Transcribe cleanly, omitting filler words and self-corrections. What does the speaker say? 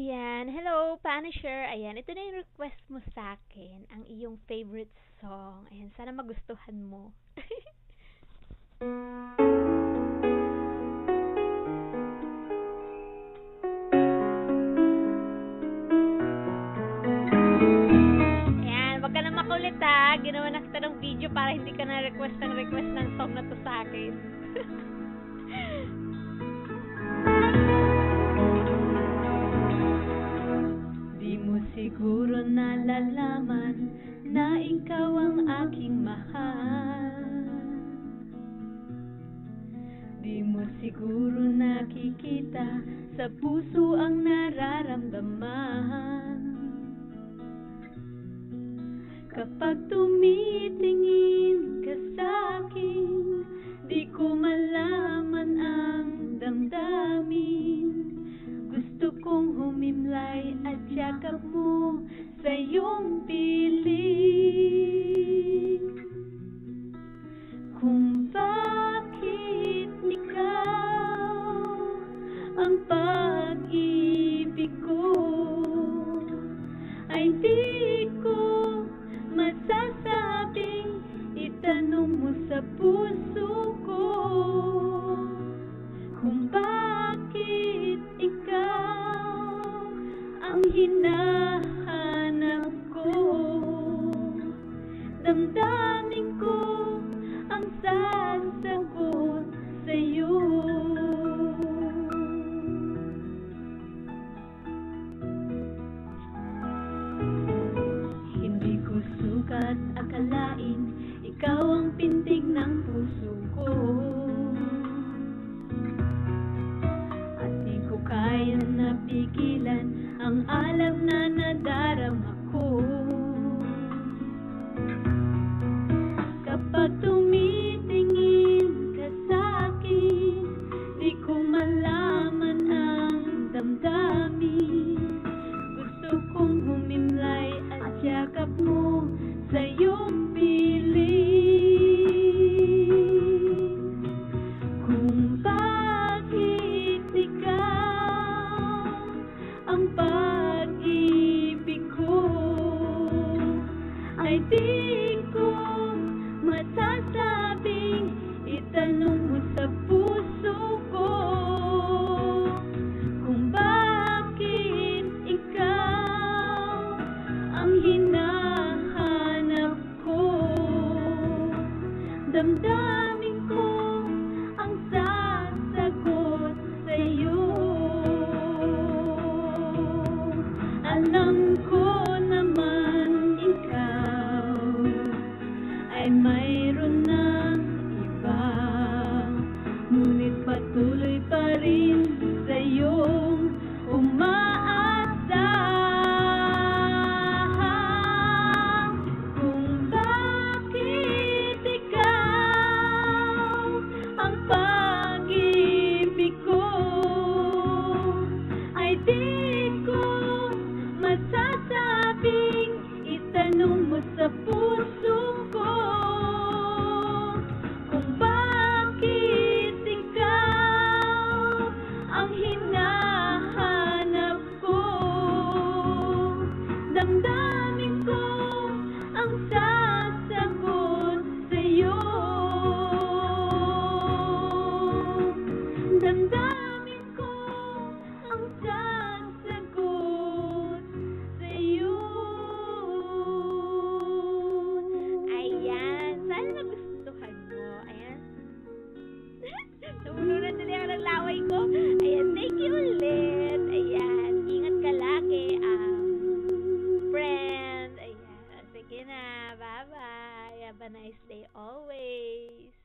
Ayan, hello, Punisher. Ayan, ito na yung request mo sa akin, ang iyong favorite song. Ayan, sana magustuhan mo. Ayan, wag ka na makulit ha. Ginawa na kita ng video para hindi ka na request ng song na to sa akin. Siguro nalalaman na ikaw ang aking mahal. Di mo siguro nakikita sa puso ang nararamdaman. Kapag tumitingin ka sa'kin, di ko malaman ang damdamin. Gusto kong humimlay at yakap mo sa iyong piling. Kung bakit ikaw ang pag-ibig ko, ay di ko masasabing itanong mo sa puso ko. Kung bakit ikaw ang hinahanap ko, damdamin ko ang sasagot sa'yo. Hindi ko sukat akalain ikaw ang pintig ng puso ko. Kaya napigilan ang alab na nadarama ko. Kapag tumitingin ka sa'kin, di ko malaman ang damdamin. Gusto kong humimlay at yakap mo sa iyong piling. Kung bakit ikaw ang pag-ibig ko, ay di ko masasabing itanong mo sa puso ko. Kung bakit ikaw ang hinahanap ko, damdamin ko ang sasagot sa'yo. Alam ko naman ikaw ay mayroon ng iba, ngunit patuloy pa rin sa iyong umaasa. Kung bakit ikaw ang pag-ibig ko, ay di ko masasabing itanong mo sa puso ko. Kung bakit ikaw ang hinahanap ko, damdamin ko ang sasagot sa'yo. Damdamin ko ang sasagot sa'yo. Ayan, sana nagustuhan mo. Ayan. Nabulunan tuloy ako ng laway ko. Ayan, thank you ulit. Ayan, ingat ka lagi, friend. Ayan, sige na. Bye-bye. Have a nice day always.